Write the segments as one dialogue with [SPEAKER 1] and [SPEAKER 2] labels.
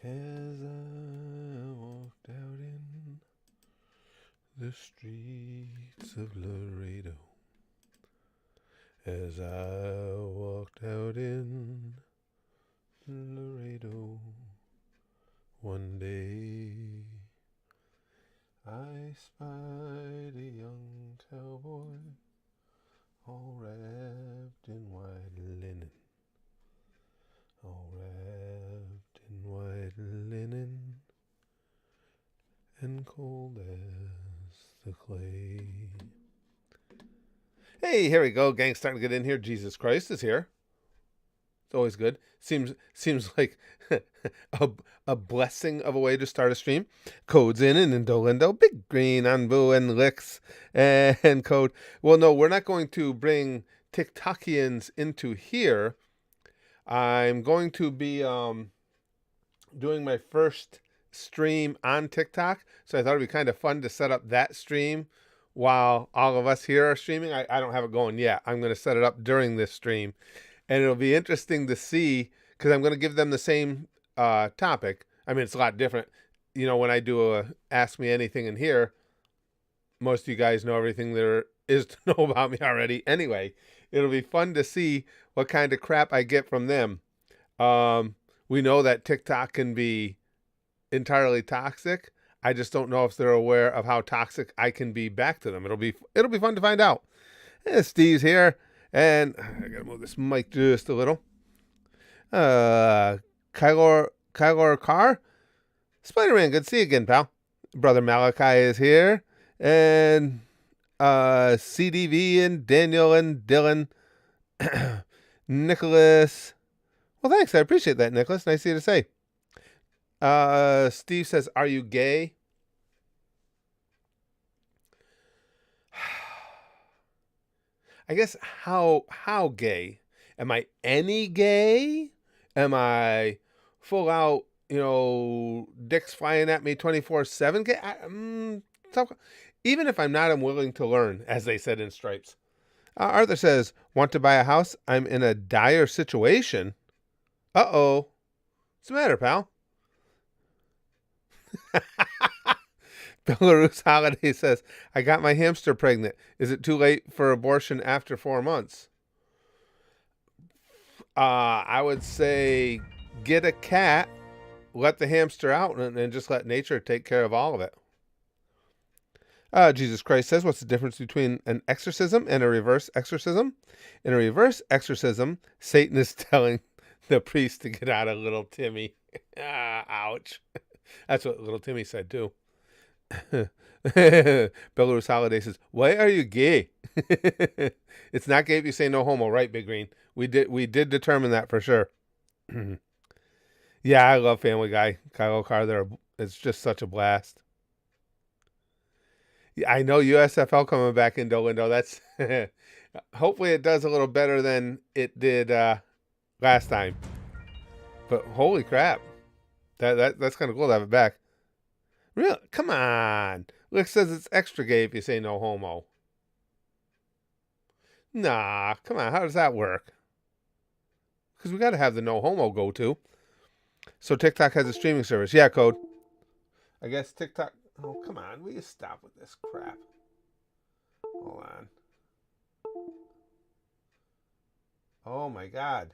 [SPEAKER 1] As I walked out in the streets of Laredo, as I walked out in Laredo, one day I spied a young cowboy all wrapped in white linen, all wrapped in white linen, and cold as the clay. Hey, here we go. Gang's starting to get in here. Jesus Christ is here. It's always good. Seems like a, a blessing of a way to start a stream. Code's in and Indolindo, Big Green, Anbu, and Licks, and Code. Well, no, we're not going to bring TikTokians into here. I'm going to be doing my first stream on TikTok, so I thought it'd be kind of fun to set up that stream while all of us here are streaming. I don't have it going yet. I'm going to set it up during this stream, and it'll be interesting to see because I'm going to give them the same topic. I mean, it's a lot different. You know, when I do a Ask Me Anything in here, most of you guys know everything there is to know about me already. Anyway, it'll be fun to see what kind of crap I get from them. We know that TikTok can be entirely toxic. I just don't know if they're aware of how toxic I can be back to them. It'll be fun to find out. Steve's here, and I gotta move this mic just a little. Kylor Carr, Spider-Man, good to see you again, pal. Brother Malachi is here, and CDV and Daniel and Dylan, Nicholas. Well, thanks. I appreciate that, Nicholas. Nice of you to say. Steve says, "Are you gay?" I guess how gay? Am I any gay? Am I full out, dicks flying at me 24/7 gay? Even if I'm not, I'm willing to learn, as they said in Stripes. Arthur says, "Want to buy a house? I'm in a dire situation." Uh-oh. What's the matter, pal? Belarus Holiday says, "I got my hamster pregnant. Is it too late for abortion after 4 months?" I would say get a cat, let the hamster out, and just let nature take care of all of it. Jesus Christ says, "What's the difference between an exorcism and a reverse exorcism?" In a reverse exorcism, Satan is telling the priest to get out of little Timmy. Ouch. That's what little Timmy said, too. Belarus Holiday says, "Why are you gay?" It's not gay if you say no homo, right, Big Green? We did determine that for sure. Yeah, I love Family Guy. Kyle Carr there. It's just such a blast. Yeah, I know USFL coming back in Dolindo. That's hopefully it does a little better than it did last time. But holy crap. That's kind of cool to have it back. Really? Come on. Lick says it's extra gay if you say no homo. Nah, come on. How does that work? Because we got to have the no homo go to. So TikTok has a streaming service. Yeah, Code. I guess TikTok. Oh, come on. Will you stop with this crap? Hold on. Oh, my God.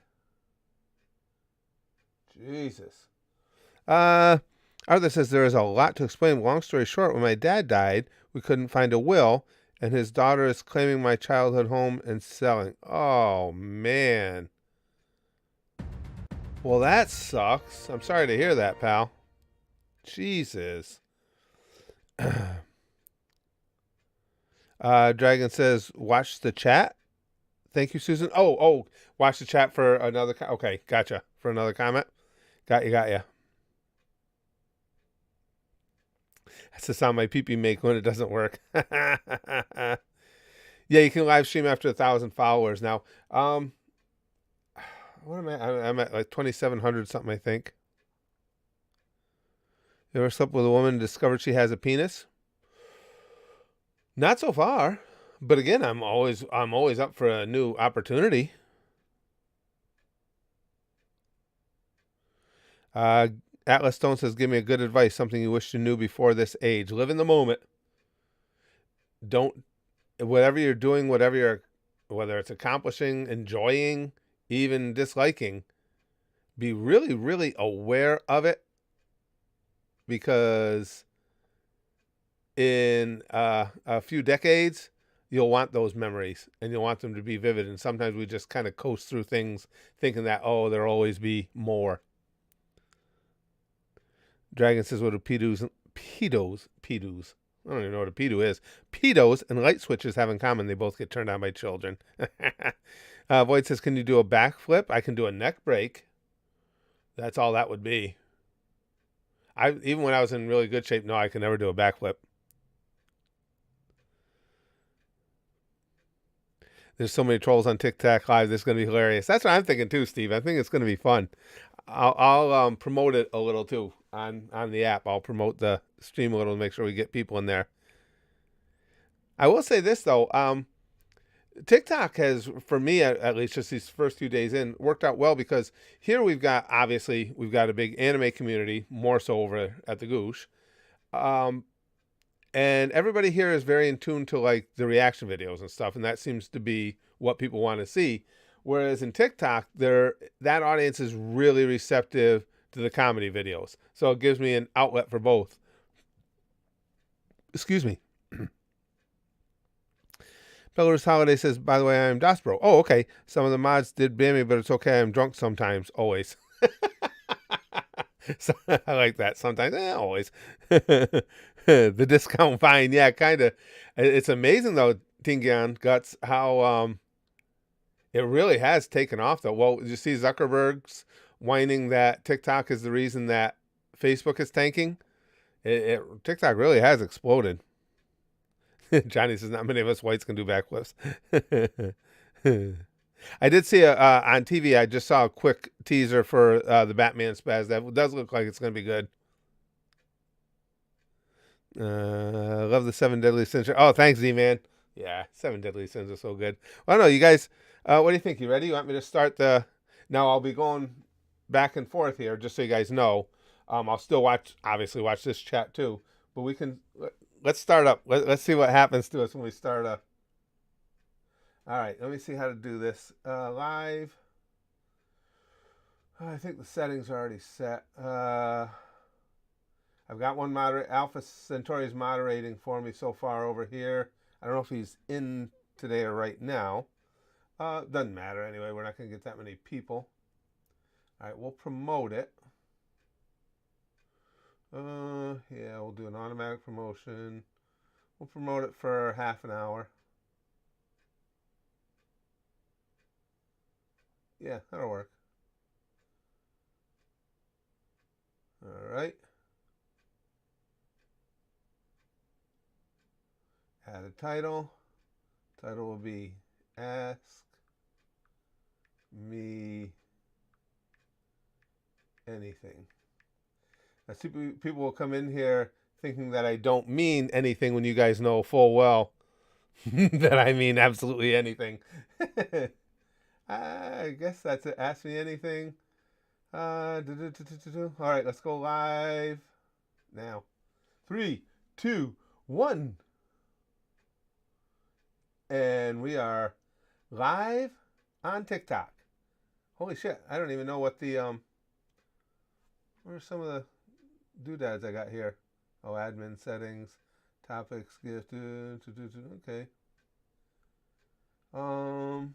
[SPEAKER 1] Jesus. Arthur says, "There is a lot to explain. Long story short, when my dad died, we couldn't find a will, and his daughter is claiming my childhood home and selling." Oh, man. Well, that sucks. I'm sorry to hear that, pal. Jesus. Dragon says, "Watch the chat." Thank you, Susan. Oh, watch the chat for another. Okay, gotcha. For another comment. Got you. That's the sound my pee-pee make when it doesn't work. Yeah, you can live stream after 1,000 followers now. What am I? I'm at like 2,700 something, I think. You ever slept with a woman and discovered she has a penis? Not so far, but again, I'm always up for a new opportunity. Atlas Stone says, give me a good advice, something you wish you knew before this age. Live in the moment. Don't, whatever you're doing, whether it's accomplishing, enjoying, even disliking, be really, really aware of it, because in a few decades, you'll want those memories and you'll want them to be vivid. And sometimes we just kind of coast through things thinking that, oh, there'll always be more. Dragon says, what do pedos, I don't even know what a pedo is. Pedos and light switches have in common. They both get turned on by children. Void says, can you do a backflip? I can do a neck break. That's all that would be. Even when I was in really good shape, no, I can never do a backflip. There's so many trolls on TikTok Live. This is going to be hilarious. That's what I'm thinking too, Steve. I think it's going to be fun. I'll promote it a little too on the app. I'll promote the stream a little to make sure we get people in there. I will say this though. TikTok has, for me at least, just these first few days in, worked out well, because here we've got a big anime community, more so over at the Goosh. And everybody here is very in tune to like the reaction videos and stuff, and that seems to be what people want to see. Whereas in TikTok, that audience is really receptive to the comedy videos, so it gives me an outlet for both. Excuse me. Belarus Holiday says, by the way, I am Dasbro. Oh, okay. Some of the mods did ban me, but it's okay. I'm drunk sometimes. Always. So, I like that. Sometimes. Always. The discount fine. Yeah, kind of. It's amazing, though, Tingian Guts, how it really has taken off, though. Well, you see Zuckerberg's whining that TikTok is the reason that Facebook is tanking. TikTok really has exploded. Johnny says, not many of us whites can do backflips. I did see on TV, I just saw a quick teaser for the Batman spaz. That does look like it's going to be good. Love the 7 Deadly Sins. Oh, thanks, Z-Man. Yeah, 7 Deadly Sins are so good. Well, I don't know, you guys, what do you think? You ready? You want me to start Now, I'll be going back and forth here, just so you guys know. I'll still obviously watch this chat too. But let's start up. Let's see what happens to us when we start up. All right, let me see how to do this. Live. I think the settings are already set. I've got one moderator. Alpha Centauri is moderating for me so far over here. I don't know if he's in today or right now. Doesn't matter anyway. We're not going to get that many people. All right, we'll promote it. Yeah, we'll do an automatic promotion. We'll promote it for half an hour. Yeah, that'll work. All right. Add a title. Title will be Ask Me Anything. Now, people will come in here thinking that I don't mean anything, when you guys know full well that I mean absolutely anything. I guess that's it. Ask me anything. All right, let's go live now. 3, 2, 1. And we are live on TikTok. Holy shit, I don't even know what the what are some of the doodads I got here? Oh, admin settings, topics, gift, okay. I don't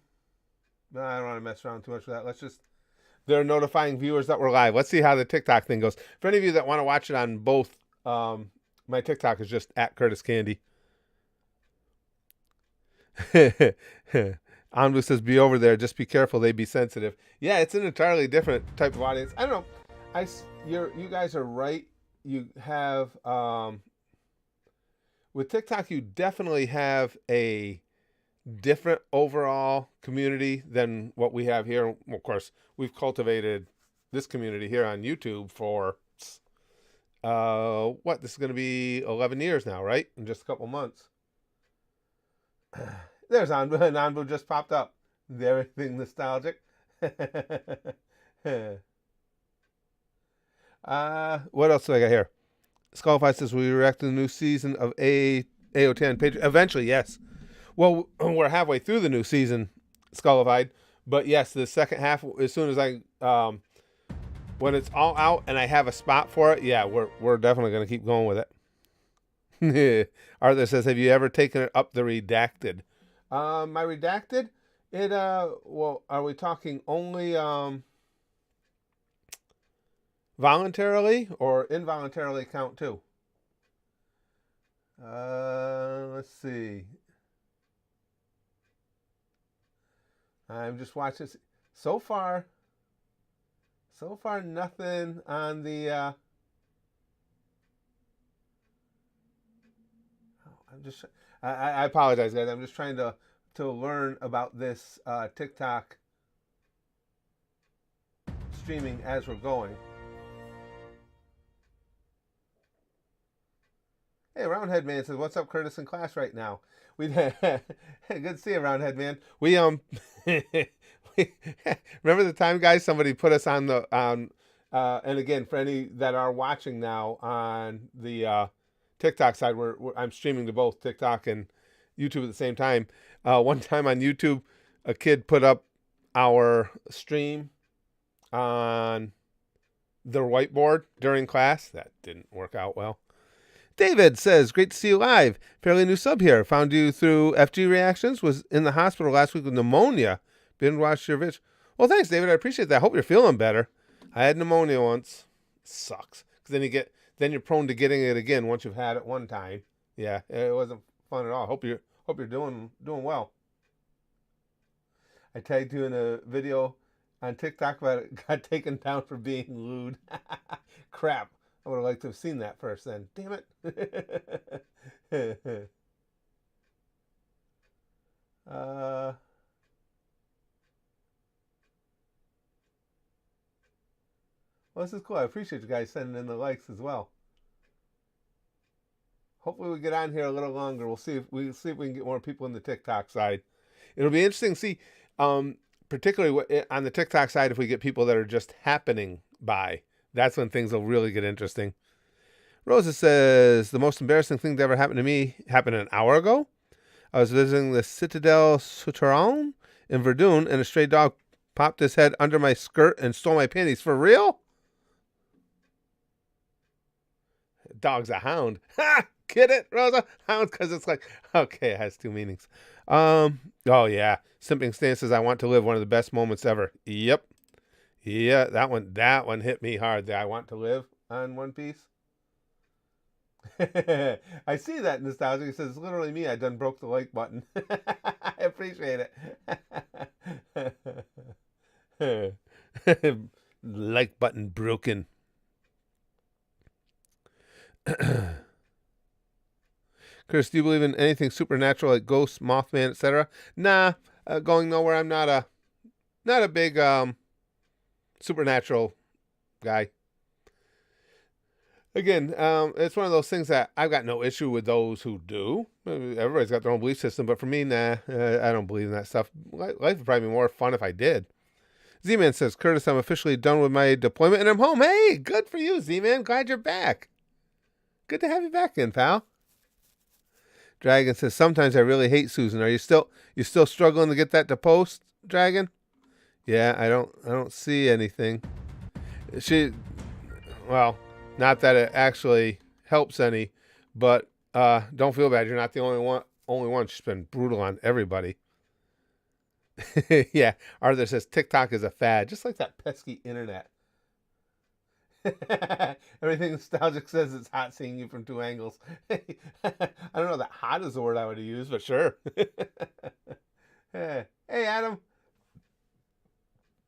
[SPEAKER 1] want to mess around too much with that. They're notifying viewers that we're live. Let's see how the TikTok thing goes. For any of you that want to watch it on both, my TikTok is just at Curtis Candy. Anbu says, be over there. Just be careful. They be sensitive. Yeah, it's an entirely different type of audience. I don't know. You guys are right. You have, with TikTok, you definitely have a different overall community than what we have here. Well, of course, we've cultivated this community here on YouTube for, this is going to be 11 years now, right? In just a couple months. There's Anbu. Anbu just popped up. Everything nostalgic. What else do I got here? Skullify says we react to the new season of AO10 page. Eventually, yes. Well, we're halfway through the new season, Skullified. But yes, the second half, as soon as when it's all out and I have a spot for it, yeah, we're definitely gonna keep going with it. Arthur says, have you ever taken it up the redacted? My redacted, well, are we talking only voluntarily or involuntarily count too? Let's see. I'm just watching. So far nothing on the. I'm just. I apologize, guys. I'm just trying to learn about this TikTok streaming as we're going. Hey, Roundhead Man says, "What's up, Curtis? In class right now? We good to see you, Roundhead Man. We remember the time, guys? Somebody put us on the and again, for any that are watching now on the TikTok side, I'm streaming to both TikTok and YouTube at the same time. One time on YouTube, a kid put up our stream on their whiteboard during class. That didn't work out well. David says, great to see you live. Fairly new sub here. Found you through FG Reactions. Was in the hospital last week with pneumonia. Been watched your vid. Well, thanks, David. I appreciate that. I hope you're feeling better. I had pneumonia once. Sucks. Because then you're prone to getting it again once you've had it one time. Yeah, it wasn't fun at all. Hope you're doing well. I tagged you in a video on TikTok, but it got taken down for being lewd. Crap. I would have liked to have seen that first then. Damn it. Well, this is cool. I appreciate you guys sending in the likes as well. Hopefully we get on here a little longer. We'll see if we can get more people in the TikTok side. It'll be interesting to see, particularly on the TikTok side, if we get people that are just happening by. That's when things will really get interesting. Rosa says, the most embarrassing thing that ever happened to me happened an hour ago. I was visiting the Citadel Souterrain in Verdun, and a stray dog popped his head under my skirt and stole my panties. For real? Dog's a hound. Ha! Get it, Rosa? Hound, because it's like, okay, it has two meanings. Oh, yeah. Simping Stan says, I want to live, one of the best moments ever. Yep. Yeah, that one hit me hard. I want to live on One Piece. I see that nostalgia. He says, it's literally me. I done broke the like button. I appreciate it. Like button broken. Chris, do you believe in anything supernatural like ghosts, Mothman, etc.? Nah, going nowhere. I'm not a big supernatural guy. Again, it's one of those things that I've got no issue with those who do. Everybody's got their own belief system, but for me, nah, I don't believe in that stuff. Life would probably be more fun if I did. Z-Man says, Curtis, I'm officially done with my deployment and I'm home. Hey, good for you, Z-Man. Glad you're back. Good to have you back in, pal. Dragon says, sometimes I really hate Susan. Are you still struggling to get that to post, Dragon? Yeah, I don't see anything. Well, not that it actually helps any, but don't feel bad. You're not the only one. She's been brutal on everybody. Yeah, Arthur says TikTok is a fad, just like that pesky internet. Everything nostalgic says it's hot seeing you from two angles. I don't know that hot is the word I would use, but sure. Hey, Adam.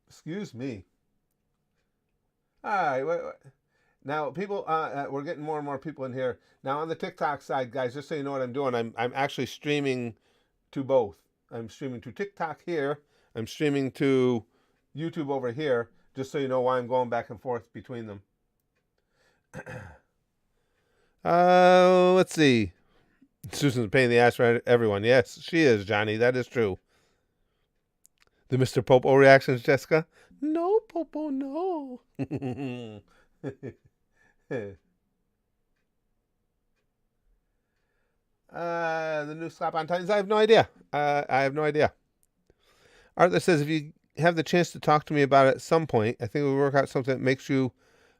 [SPEAKER 1] Excuse me. All right. Wait. Now, people, we're getting more and more people in here. Now, on the TikTok side, guys, just so you know what I'm doing, I'm actually streaming to both. I'm streaming to TikTok here. I'm streaming to YouTube over here, just so you know why I'm going back and forth between them. Let's see. Susan's a pain in the ass for everyone. Yes, she is, Johnny. That is true. The Mr. Popo reactions, Jessica? No, Popo, no. The new slap on Titans. I have no idea. I have no idea. Arthur says if you have the chance to talk to me about it at some point, I think we'll work out something that makes you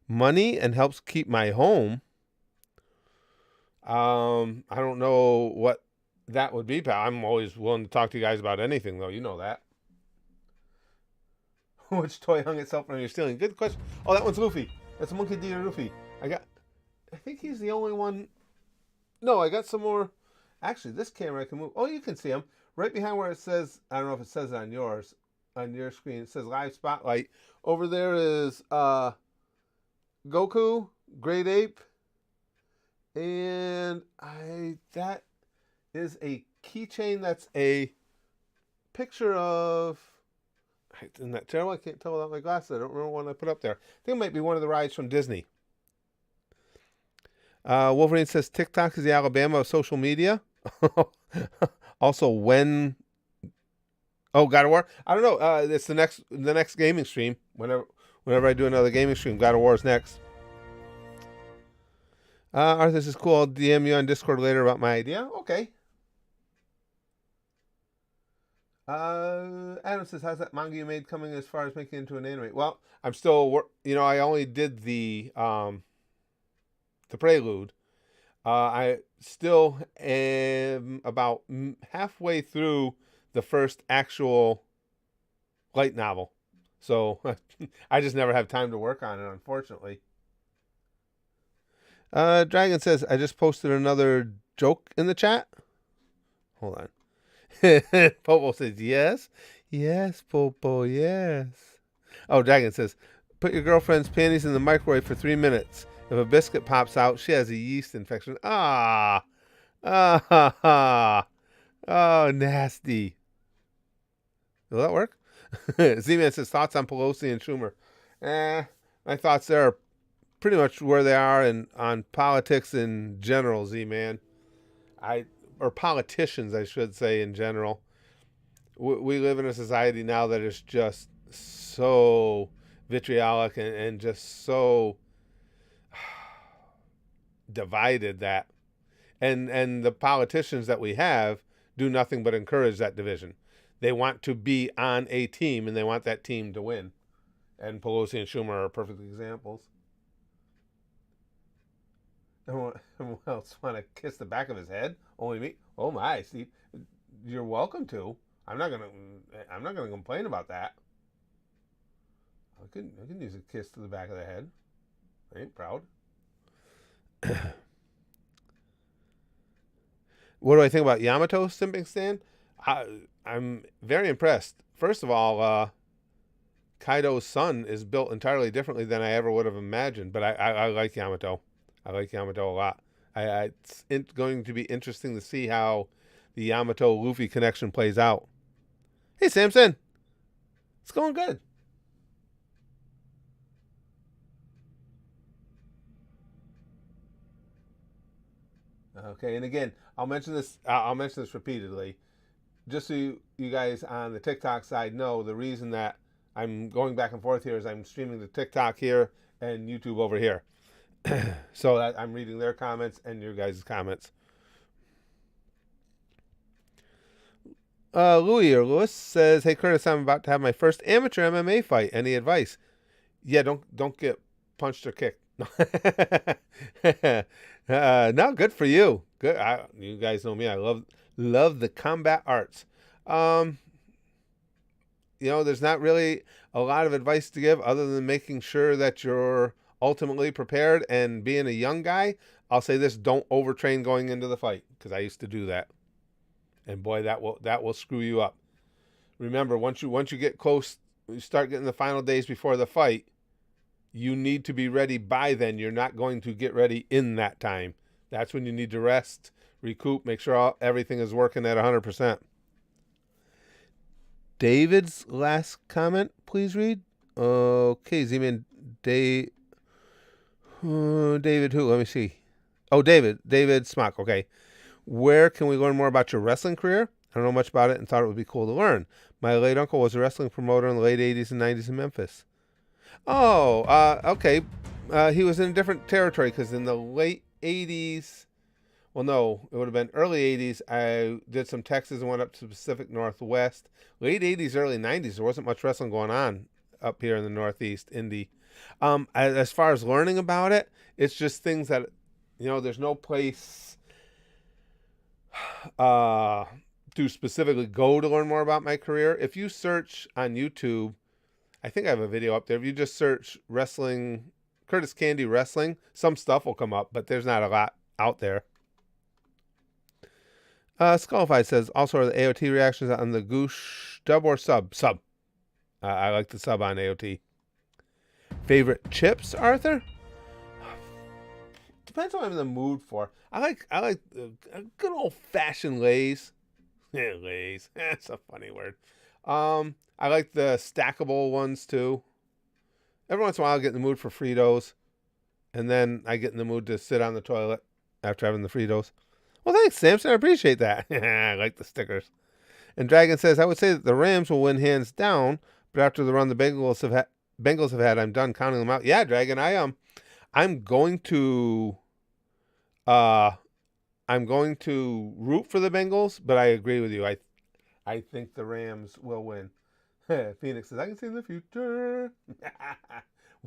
[SPEAKER 1] money and helps keep my home. I don't know what that would be, pal. I'm always willing to talk to you guys about anything, though. You know that. Which toy hung itself on your ceiling? Good question. Oh, that one's Luffy. That's Monkey D. Luffy. I think he's the only one. No, I got some more. Actually, this camera I can move. Oh, you can see him right behind where it says. I don't know if it says it on yours, on your screen. It says Live Spotlight. Over there is Goku, Great Ape, and that is a keychain. That's a picture of. Isn't that terrible? I can't tell without my glasses. I don't remember what I put up there. I think it might be one of the rides from Disney. Wolverine says TikTok is the Alabama of social media. Also, when God of War. I don't know. It's the next gaming stream. Whenever I do another gaming stream, God of War is next. Arthur, this is cool. I'll DM you on Discord later about my idea. Okay. Adam says, how's that manga you made coming as far as making it into an anime? Well, I'm still, I only did the prelude. I still am about halfway through the first actual light novel. So I just never have time to work on it, unfortunately. Dragon says, I just posted another joke in the chat. Hold on. Popo says, yes. Yes, Popo, yes. Oh, Dragon says, put your girlfriend's panties in the microwave for 3 minutes. If a biscuit pops out, she has a yeast infection. Ah. Oh, nasty. Will that work? Z-Man says, thoughts on Pelosi and Schumer. My thoughts there are pretty much where they are on politics in general, Z-Man. Or politicians, I should say, in general. We live in a society now that is just so vitriolic and just so divided that, and the politicians that we have do nothing but encourage that division. They want to be on a team, and they want that team to win. And Pelosi and Schumer are perfect examples. And who else want to kiss the back of his head? Only me. Oh my, Steve, you're welcome to. I'm not gonna complain about that. I can use a kiss to the back of the head. I ain't proud. What do I think about Yamato simping Stan? I'm very impressed. First of all, Kaido's son is built entirely differently than I ever would have imagined. But I like Yamato. I like Yamato a lot. It's going to be interesting to see how the Yamato-Luffy connection plays out. Hey, Samson. It's going good. Okay, and again, I'll mention this repeatedly, just so you guys on the TikTok side know the reason that I'm going back and forth here is I'm streaming the TikTok here and YouTube over here. So that I'm reading their comments and your guys' comments. Lewis says, "Hey Curtis, I'm about to have my first amateur MMA fight. Any advice?" Yeah, don't get punched or kicked. No, good for you. Good. You guys know me. I love the combat arts. There's not really a lot of advice to give other than making sure that you're ultimately prepared. And being a young guy, I'll say this: don't overtrain going into the fight, because I used to do that, and boy, that will screw you up. Remember, once you get close, you start getting the final days before the fight. You need to be ready by then. You're not going to get ready in that time. That's when you need to rest, recoup, make sure everything is working at 100%. David's last comment, please read. Okay, Z-Man, David who? Let me see. Oh, David Smock. Okay. Where can we learn more about your wrestling career? I don't know much about it and thought it would be cool to learn. My late uncle was a wrestling promoter in the late 80s and 90s in Memphis. Oh, okay. He was in a different territory because in the late 80s, well, no, it would have been early 80s. I did some Texas and went up to the Pacific Northwest. Late 80s, early 90s, there wasn't much wrestling going on up here in the Northeast, Indy. As far as learning about it, it's just things that, there's no place uh, to specifically go to learn more about my career. If you search on YouTube, I think I have a video up there. If you just search wrestling, Curtis Candy wrestling, some stuff will come up, but there's not a lot out there. Skullify says, also are the AOT reactions on the Goosh dub or sub? Sub. I like the sub on AOT. Favorite chips, Arthur? Depends on what I'm in the mood for. I like a good old fashioned Lay's. Yeah, Lay's. That's a funny word. I like the stackable ones too. Every once in a while I get in the mood for Fritos. And then I get in the mood to sit on the toilet after having the Fritos. Well, thanks, Samson. I appreciate that. I like the stickers. And Dragon says, I would say that the Rams will win hands down, but after the run the Bengals have had, I'm done counting them out. Yeah, Dragon, I'm going to root for the Bengals, but I agree with you. I think the Rams will win. Phoenix says, I can see the future.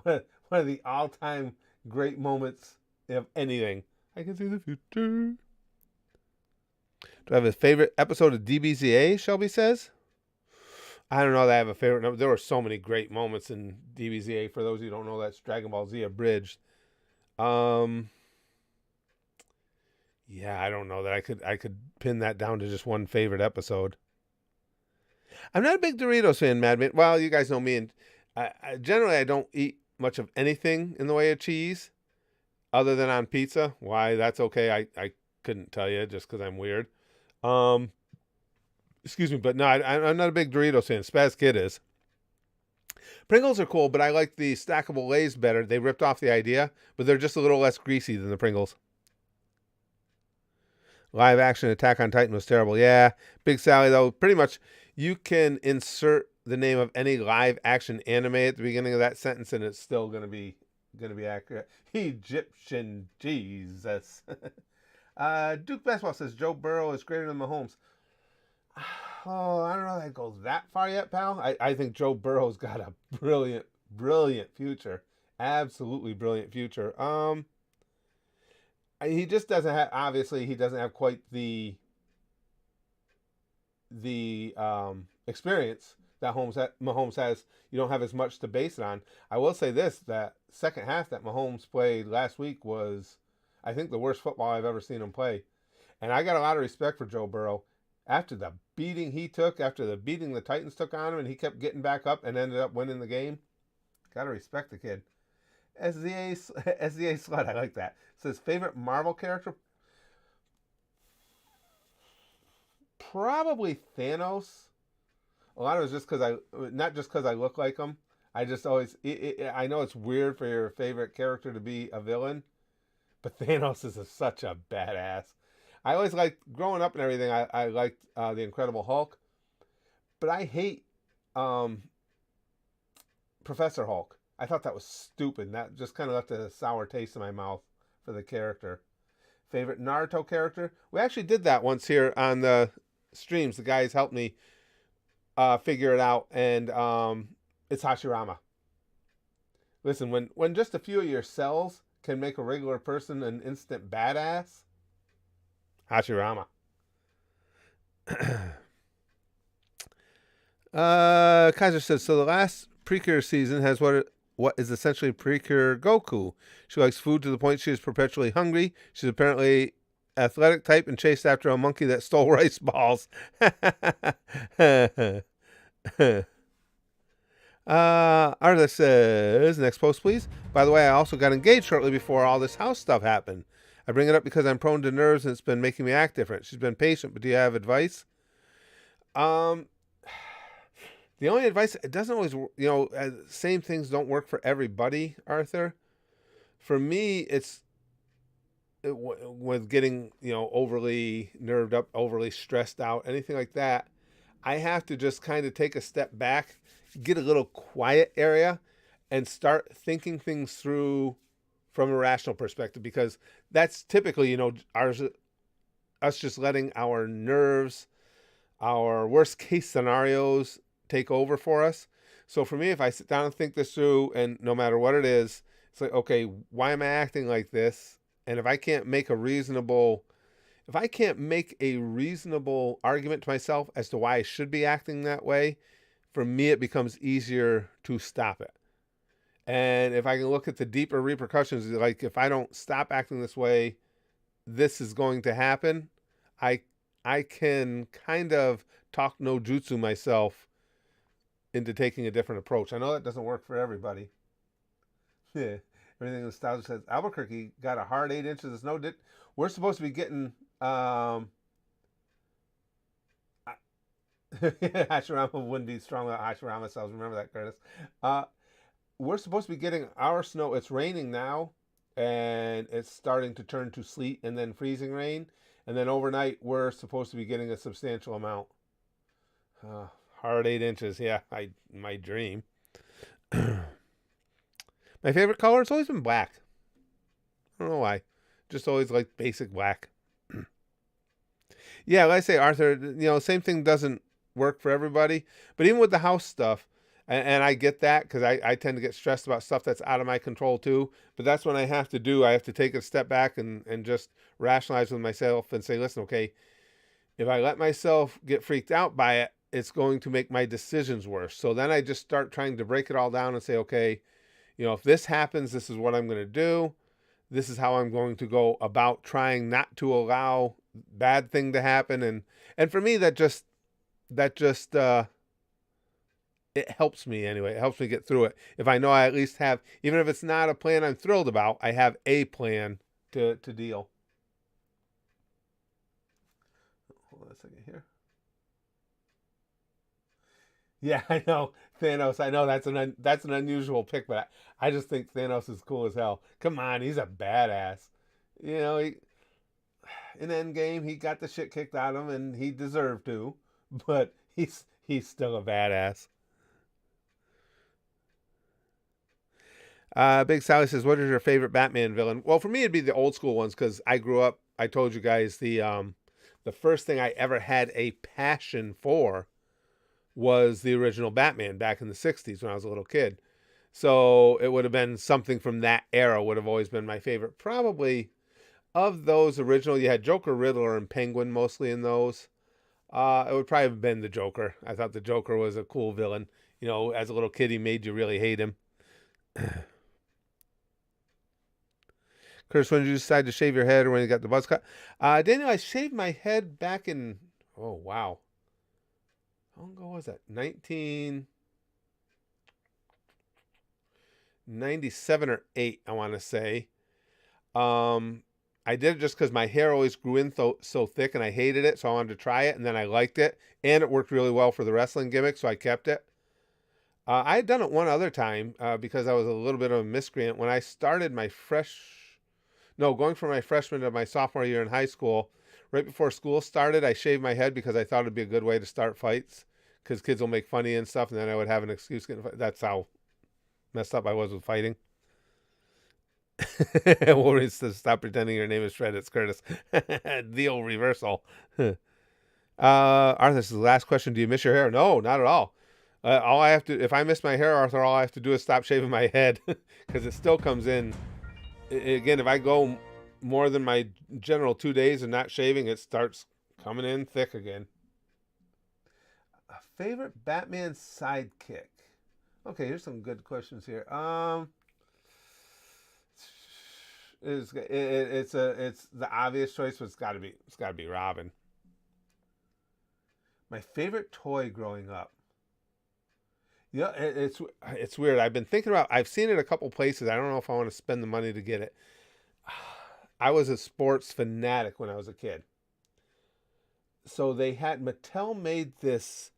[SPEAKER 1] one of the all-time great moments of anything. I can see the future. Do I have a favorite episode of DBZA, Shelby says? I don't know that I have a favorite number. There were so many great moments in DBZA. For those who don't know, that's Dragon Ball Z Abridged. Yeah, I don't know that I could pin that down to just one favorite episode. I'm not a big Doritos fan, Madman. Well, you guys know me, and generally I don't eat much of anything in the way of cheese other than on pizza. Why, that's okay. I couldn't tell you just because I'm weird. Excuse me, but no, I'm not a big Doritos fan. Spaz Kid is. Pringles are cool, but I like the stackable Lay's better. They ripped off the idea, but they're just a little less greasy than the Pringles. Live action Attack on Titan was terrible. Yeah, Big Sally, though, pretty much you can insert the name of any live action anime at the beginning of that sentence, and it's still gonna be accurate. Egyptian Jesus. Duke Basketball says Joe Burrow is greater than Mahomes. Oh, I don't know that goes that far yet, pal. I think Joe Burrow's got a brilliant, brilliant future. Absolutely brilliant future. He just doesn't have, obviously, he doesn't have quite the experience that Mahomes has. You don't have as much to base it on. I will say this, that second half that Mahomes played last week was, I think, the worst football I've ever seen him play. And I got a lot of respect for Joe Burrow. After the beating he took, after the beating the Titans took on him, and he kept getting back up and ended up winning the game, got to respect the kid. SZA Slut, I like that. Says, favorite Marvel character? Probably Thanos. A lot of it's just because not just because I look like him. I just always, I know it's weird for your favorite character to be a villain, but Thanos is such a badass. I always liked, growing up and everything, I liked the Incredible Hulk. But I hate Professor Hulk. I thought that was stupid. And that just kind of left a sour taste in my mouth for the character. Favorite Naruto character? We actually did that once here on the streams. The guys helped me figure it out. And it's Hashirama. Listen, when just a few of your cells can make a regular person an instant badass, Hashirama. Kaiser says, so the last Precure season has what is essentially Precure Goku. She likes food to the point she is perpetually hungry. She's apparently athletic type and chased after a monkey that stole rice balls. Arthur says, next post please. By the way, I also got engaged shortly before all this house stuff happened. I bring it up because I'm prone to nerves and it's been making me act different. She's been patient, but do you have advice? The only advice, it doesn't always, same things don't work for everybody, Arthur. For me, with getting, overly nerved up, overly stressed out, anything like that, I have to just kind of take a step back, get a little quiet area, and start thinking things through from a rational perspective, because that's typically, ours, us just letting our nerves, our worst case scenarios take over for us. So for me, if I sit down and think this through, and no matter what it is, it's like, okay, why am I acting like this? And if I can't make a reasonable argument to myself as to why I should be acting that way, for me, it becomes easier to stop it. And if I can look at the deeper repercussions, like if I don't stop acting this way, this is going to happen. I I can kind of talk no jutsu myself into taking a different approach. I know that doesn't work for everybody. Yeah. Everything in nostalgia says Albuquerque got a hard 8 inches of snow. We're supposed to be getting Hashirama wouldn't be strong without Hashirama cells. Remember that, Curtis. Uh, we're supposed to be getting our snow. It's raining now, and it's starting to turn to sleet and then freezing rain. And then overnight, we're supposed to be getting a substantial amount. Uh, hard 8 inches. Yeah, my dream. My favorite color has always been black. I don't know why. Just always like basic black. Yeah, like I say, Arthur, same thing doesn't work for everybody. But even with the house stuff, and I get that because I tend to get stressed about stuff that's out of my control too. But that's when I have to do. I have to take a step back and just rationalize with myself and say, listen, okay, if I let myself get freaked out by it, it's going to make my decisions worse. So then I just start trying to break it all down and say, okay, if this happens, this is what I'm going to do. This is how I'm going to go about trying not to allow bad thing to happen. And for me, that just it helps me anyway. It helps me get through it. If I know I at least have, even if it's not a plan I'm thrilled about, I have a plan to deal. Hold on a second here. Yeah, I know Thanos. I know that's an unusual pick, but I just think Thanos is cool as hell. Come on, he's a badass. He, in Endgame he got the shit kicked out of him, and he deserved to, but he's still a badass. Big Sally says, "What is your favorite Batman villain?" Well, for me, it'd be the old school ones because I grew up. I told you guys the first thing I ever had a passion for was the original Batman back in the '60s when I was a little kid. So it would have been something from that era. Would have always been my favorite. Probably of those original, you had Joker, Riddler, and Penguin mostly in those. It would probably have been the Joker. I thought the Joker was a cool villain. As a little kid, he made you really hate him. Chris, when did you decide to shave your head or when you got the buzz cut? Daniel, I shaved my head back in, oh, wow. How long ago was that? 1997 or 8, I want to say. I did it just because my hair always grew in so thick and I hated it, so I wanted to try it, and then I liked it, and it worked really well for the wrestling gimmick, so I kept it. I had done it one other time because I was a little bit of a miscreant. When I started going from my freshman to my sophomore year in high school, right before school started, I shaved my head because I thought it'd be a good way to start fights because kids will make funny and stuff, and then I would have an excuse getting fight. That's how messed up I was with fighting. Wolverine says, "Stop pretending your name is Fred. It's Curtis." The old reversal. Arthur says, "Last question: do you miss your hair?" No, not at all. All I have to, if I miss my hair, Arthur, all I have to do is stop shaving my head because it still comes in. Again, if I go more than my general 2 days and not shaving, it starts coming in thick again. A favorite Batman sidekick? Okay, here's some good questions here. It's the obvious choice, but it's gotta be Robin. My favorite toy growing up. Yeah, it's weird. I've seen it a couple places. I don't know if I want to spend the money to get it. I was a sports fanatic when I was a kid. So Mattel made this.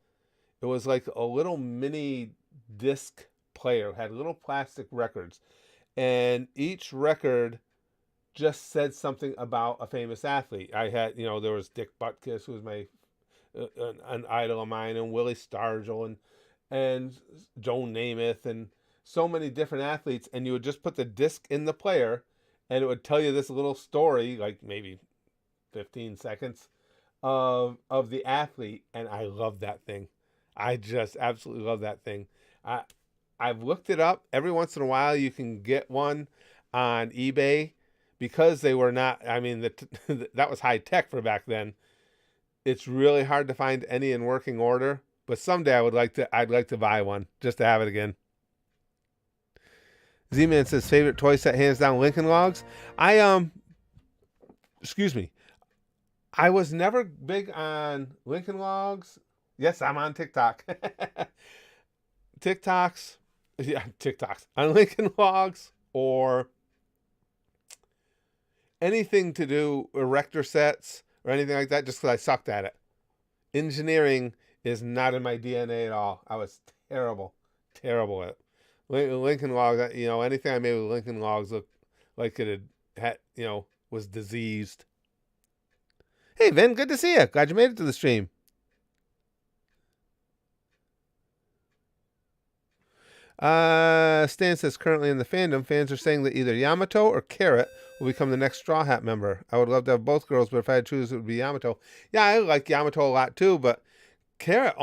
[SPEAKER 1] It was like a little mini disc player. It had little plastic records, and each record just said something about a famous athlete. I had, there was Dick Butkus, who was an idol of mine, and Willie Stargell, and Joe Namath, and so many different athletes, and you would just put the disc in the player, and it would tell you this little story, like maybe 15 seconds of the athlete, and I love that thing. I just absolutely love that thing. I I've looked it up. Every once in a while, you can get one on eBay because they were not. I mean, that was high tech for back then. It's really hard to find any in working order. But someday I would like to. I'd like to buy one just to have it again. Z-Man says favorite toy set hands down Lincoln Logs. I excuse me. I was never big on Lincoln Logs. Yes, I'm on TikTok. TikToks, yeah, TikToks on Lincoln Logs or anything to do erector sets or anything like that, just because I sucked at it. Engineering is not in my DNA at all. I was terrible at it. Lincoln Logs, anything I made with Lincoln Logs looked like it had, was diseased. Hey, Vin, good to see you. Glad you made it to the stream. Stan says currently in the fandom, fans are saying that either Yamato or Carrot will become the next Straw Hat member. I would love to have both girls, but if I had to choose, it would be Yamato. Yeah, I like Yamato a lot too, but Carrot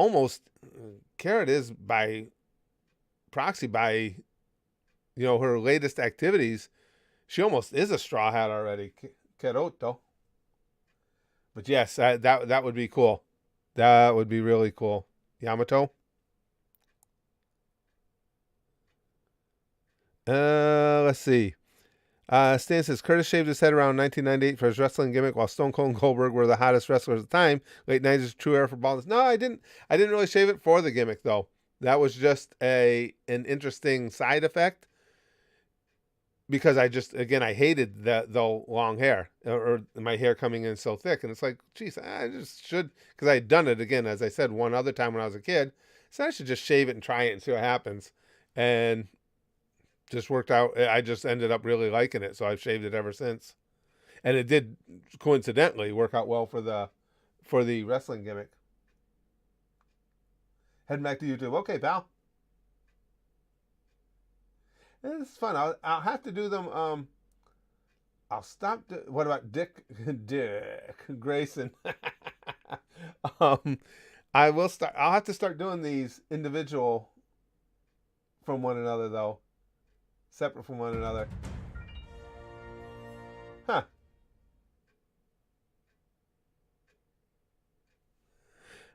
[SPEAKER 1] is by proxy by, her latest activities. She almost is a Straw Hat already. Keroto. But yes, that would be cool. That would be really cool. Yamato. Let's see. Stan says Curtis shaved his head around 1998 for his wrestling gimmick, while Stone Cold and Goldberg were the hottest wrestlers at the time. Late 90s, true era for baldness. No, I didn't. I didn't really shave it for the gimmick though. That was just an interesting side effect because I hated the long hair or my hair coming in so thick, and it's like, geez, I just should, because I had done it again, as I said, one other time when I was a kid. So I should just shave it and try it and see what happens, and just worked out. I just ended up really liking it, so I've shaved it ever since. And it did coincidentally work out well for the wrestling gimmick. Heading back to YouTube. Okay, pal. This is fun. I'll have to do them. I'll stop. What about Dick Grayson? um, I will start. I'll have to start doing these individual from one another though. Separate from one another. Huh.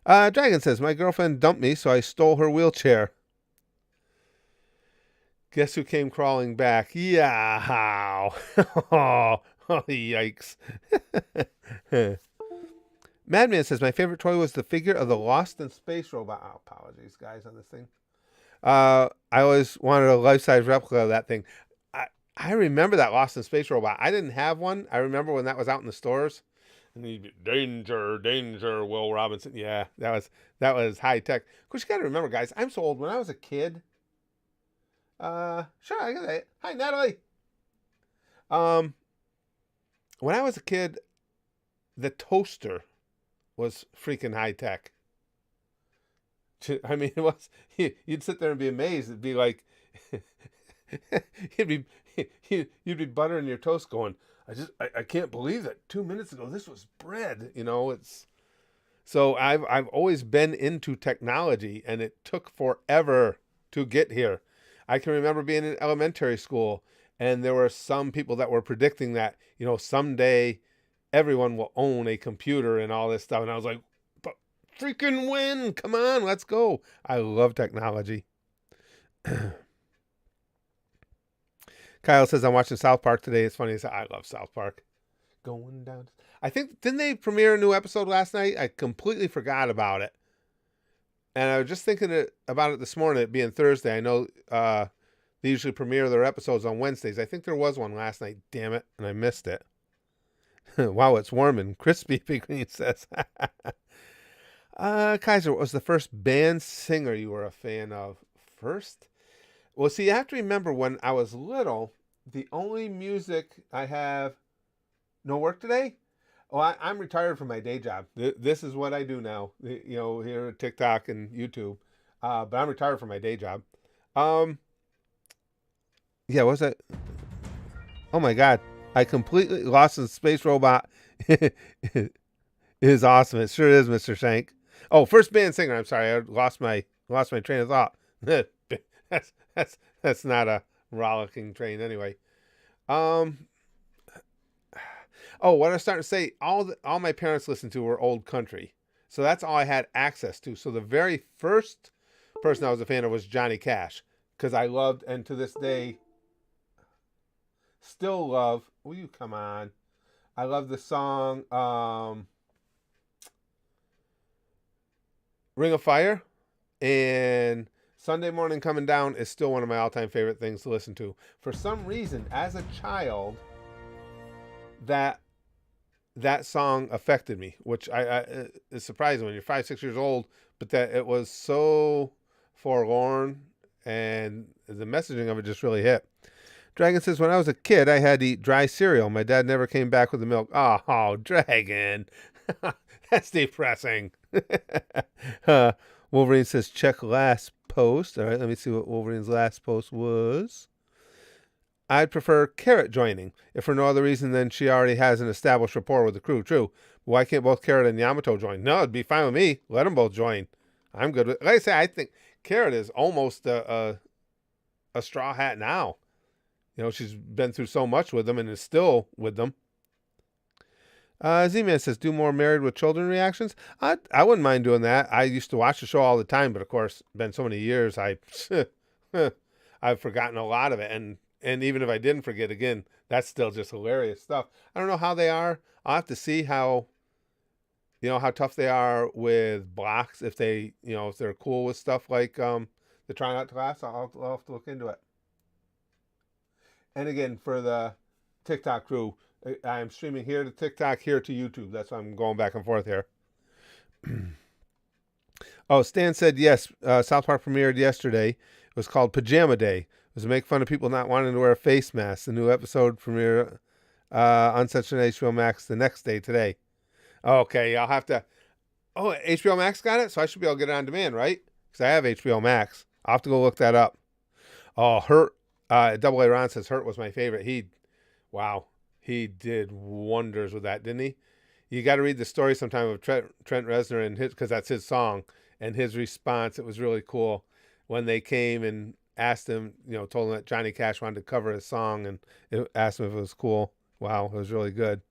[SPEAKER 1] Dragon says, my girlfriend dumped me, so I stole her wheelchair. Guess who came crawling back? Yeah, how? Oh, yikes. Madman says, my favorite toy was the figure of the Lost in Space robot. Oh, apologies, guys, on this thing. I always wanted a life-size replica of that thing. I remember that Lost in Space robot. I didn't have one. I remember when that was out in the stores. And he'd be, danger, danger, Will Robinson. Yeah, that was high tech. Of course, you got to remember, guys, I'm so old. When I was a kid, sure, I got it. Hi, Natalie. When I was a kid, the toaster was freaking high tech. I mean, it was. You'd sit there and be amazed. It'd be like, you'd be buttering your toast, going, I can't believe that 2 minutes ago this was bread. It's so I've always been into technology, and it took forever to get here. I can remember being in elementary school, and there were some people that were predicting that someday everyone will own a computer and all this stuff, and I was like, but freaking when? Come on, let's go! I love technology. Kyle says, I'm watching South Park today. It's funny. I love South Park. Going down. I think, didn't they premiere a new episode last night? I completely forgot about it. And I was just thinking about it this morning, it being Thursday. I know they usually premiere their episodes on Wednesdays. I think there was one last night. Damn it. And I missed it. Wow, it's warm and crispy, Big Green says. Kaiser, what was the first band singer you were a fan of? First? Well, see, you have to remember when I was little, the only music I have... No work today? Oh, I'm retired from my day job. This is what I do now, here at TikTok and YouTube. But I'm retired from my day job. Yeah, what's that? Oh my god, I completely lost the space robot. Is awesome. It sure is, Mr. Shank. Oh, first band singer. I'm sorry, I lost my train of thought. That's not a rollicking train anyway. Um. Oh, what I was starting to say, all my parents listened to were old country, so that's all I had access to. So the very first person I was a fan of was Johnny Cash, because I loved, and to this day still love. Will you come on? I love the song "Ring of Fire," and "Sunday Morning Coming Down" is still one of my all-time favorite things to listen to. For some reason, as a child, that that song affected me, which I is surprising when you're 5, 6 years old, but that it was so forlorn and the messaging of it just really hit. Dragon says, when I was a kid, I had to eat dry cereal. My dad never came back with the milk. Oh, Dragon. That's depressing. uh, Wolverine says, check last post. All right, let me see what Wolverine's last post was. I'd prefer Carrot joining, if for no other reason than she already has an established rapport with the crew. True. But why can't both Carrot and Yamato join? No, it'd be fine with me. Let them both join. I'm good with. Like I say, I think Carrot is almost a straw hat now. You know, she's been through so much with them and is still with them. Z-Man says, do more Married with Children reactions. I wouldn't mind doing that. I used to watch the show all the time, but of course, been so many years, I've forgotten a lot of it. And even if I didn't forget, again, that's still just hilarious stuff. I don't know how they are. I'll have to see how tough they are with blocks. If they're cool with stuff like the Try Not to Laugh. I'll have to look into it. And again, for the TikTok crew, I'm streaming here to TikTok, here to YouTube. That's why I'm going back and forth here. Oh, Stan said yes. South Park premiered yesterday. It was called Pajama Day. It was to make fun of people not wanting to wear a face mask. The new episode premiere on such an HBO Max the next day today. Okay, I'll have to. Oh, HBO Max got it, so I should be able to get it on demand, right? Because I have HBO Max. I'll have to go look that up. Oh, Hurt. Double A Ron says Hurt was my favorite. Wow, he did wonders with that, didn't he? You got to read the story sometime of Trent Reznor and his, because that's his song, and his response. It was really cool when they came and asked him, told him that Johnny Cash wanted to cover his song, and asked him if it was cool. Wow, it was really good.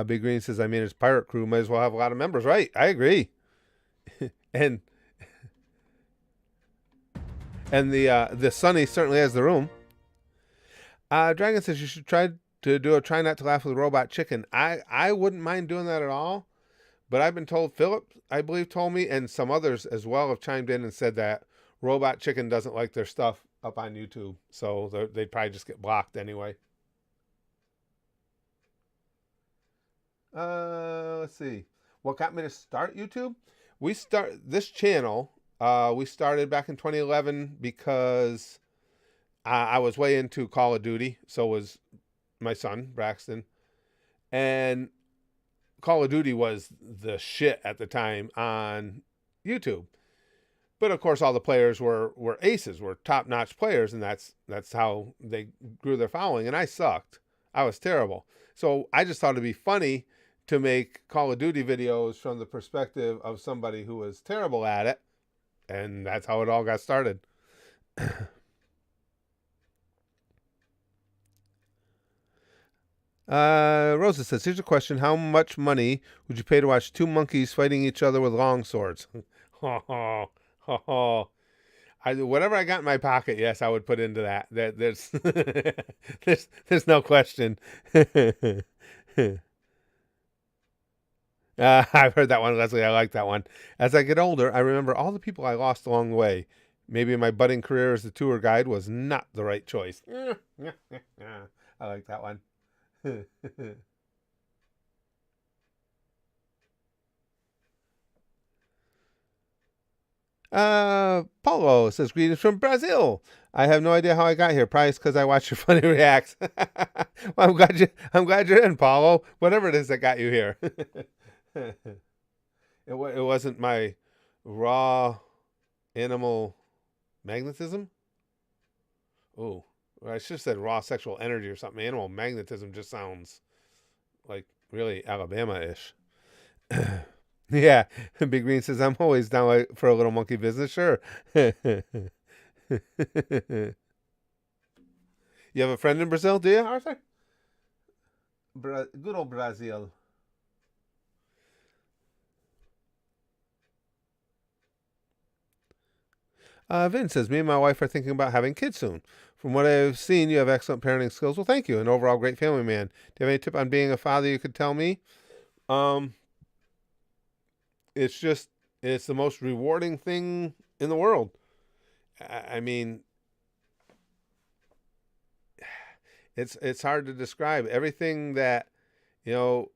[SPEAKER 1] Big Green says, I mean, his pirate crew might as well have a lot of members. Right, I agree. and the Sunny certainly has the room. Dragon says you should try to do a try not to laugh with robot chicken. I wouldn't mind doing that at all, but I've been told, Philip, I believe, told me, and some others as well have chimed in and said that robot chicken doesn't like their stuff up on YouTube, so they'd probably just get blocked anyway. Let's see. What got me to start YouTube? We start this channel. We started back in 2011 because I was way into Call of Duty. So was my son, Braxton. And Call of Duty was the shit at the time on YouTube. But of course, all the players were aces, were top-notch players, and that's how they grew their following. And I sucked. I was terrible. So I just thought it'd be funny to make Call of Duty videos from the perspective of somebody who was terrible at it. And that's how it all got started. Rosa says, here's a question. How much money would you pay to watch two monkeys fighting each other with long swords? Whatever I got in my pocket, yes, I would put into that. There's there's no question. I've heard that one, Leslie. I like that one. As I get older, I remember all the people I lost along the way. Maybe my budding career as a tour guide was not the right choice. I like that one. Paulo says, greetings from Brazil. I have no idea how I got here. Probably because I watched your funny reacts. Well, I'm glad you're in, Paulo. Whatever it is that got you here. It wasn't my raw animal Magnetism? Oh, I should have said raw sexual energy or something. Animal magnetism just sounds like really Alabama-ish. Yeah, Big Green says I'm always down for a little monkey business. Sure. You have a friend in Brazil, do you, Arthur? Good old Brazil. Vin says, me and my wife are thinking about having kids soon. From what I've seen, you have excellent parenting skills. Well, thank you. An overall great family man. Do you have any tip on being a father you could tell me? Um, it's just, it's the most rewarding thing in the world. I mean, it's hard to describe. You know,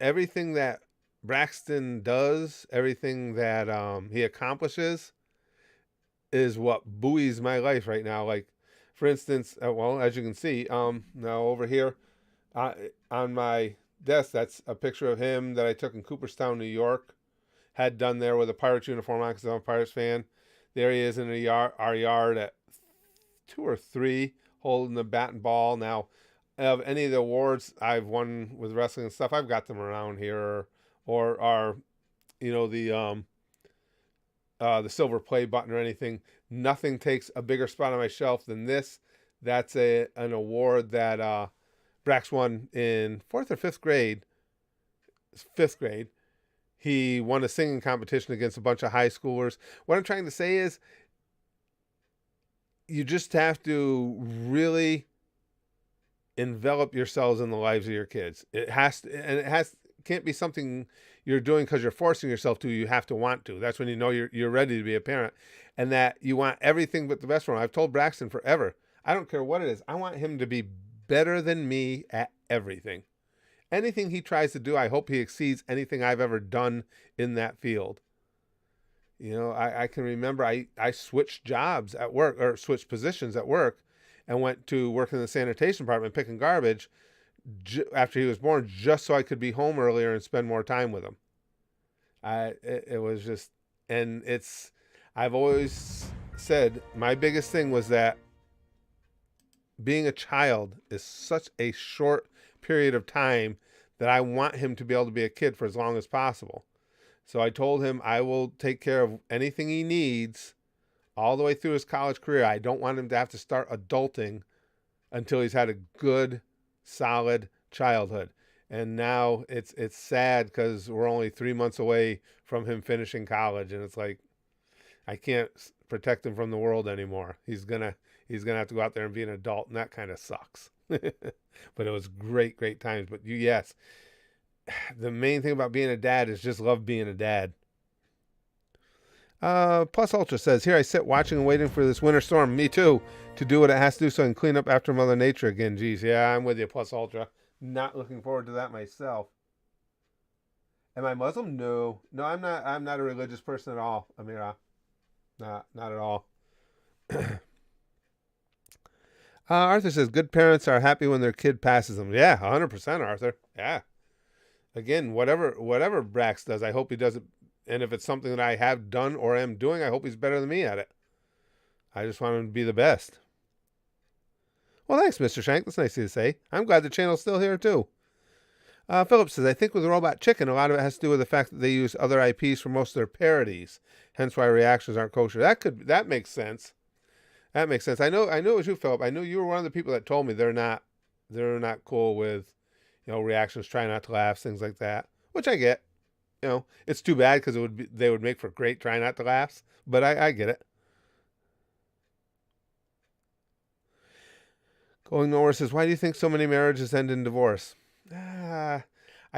[SPEAKER 1] everything that Braxton does, everything that he accomplishes is what buoys my life right now. Like, for instance, well, as you can see, now over here uh, on my desk, that's a picture of him that I took in Cooperstown, New York. Had done there with a Pirates uniform on because I'm a Pirates fan. There he is in our yard at 2 or 3, holding the bat and ball. Now, of any of the awards I've won with wrestling and stuff, I've got them around here, or are the silver play button or anything. Nothing takes a bigger spot on my shelf than this. That's an award that Brax won in 4th or 5th grade. 5th grade. He won a singing competition against a bunch of high schoolers. What I'm trying to say is, you just have to really envelop yourselves in the lives of your kids. Can't be something you're doing because you're forcing yourself to. You have to want to. That's when you know you're ready to be a parent, and that you want everything but the best for him. I've told Braxton forever, I don't care what it is. I want him to be better than me at everything. Anything he tries to do, I hope he exceeds anything I've ever done in that field. I can remember I switched jobs at work, or switched positions at work, and went to work in the sanitation department picking garbage after he was born, just so I could be home earlier and spend more time with him. It was just, and I've always said my biggest thing was that being a child is such a short period of time that I want him to be able to be a kid for as long as possible. So I told him I will take care of anything he needs all the way through his college career. I don't want him to have to start adulting until he's had a good, solid childhood. And now it's sad because we're only 3 months away from him finishing college, and it's like I can't protect him from the world anymore. He's gonna have to go out there and be an adult, and that kind of sucks. But it was great times. But yes, the main thing about being a dad is just love being a dad. Plus Ultra says, here I sit watching and waiting for this winter storm. Me too. To do what it has to do so I can clean up after Mother Nature again. Geez, yeah, I'm with you, Plus Ultra. Not looking forward to that myself. Am I Muslim? No. No, I'm not. I'm not a religious person at all, Amira. Not at all. Arthur says, good parents are happy when their kid passes them. Yeah, 100%, Arthur. Yeah. Again, whatever Brax does, I hope he does it. And if it's something that I have done or am doing, I hope he's better than me at it. I just want him to be the best. Well, thanks, Mr. Shank. That's nice of you to say. I'm glad the channel's still here, too. Philip says, I think with Robot Chicken, a lot of it has to do with the fact that they use other IPs for most of their parodies. Hence why reactions aren't kosher. That makes sense. That makes sense. I know it was you, Philip. I knew you were one of the people that told me they're not cool with, reactions, try not to laugh, things like that, which I get. It's too bad because they would make for great try not to laughs, but I get it. Going Nowhere says, why do you think so many marriages end in divorce? I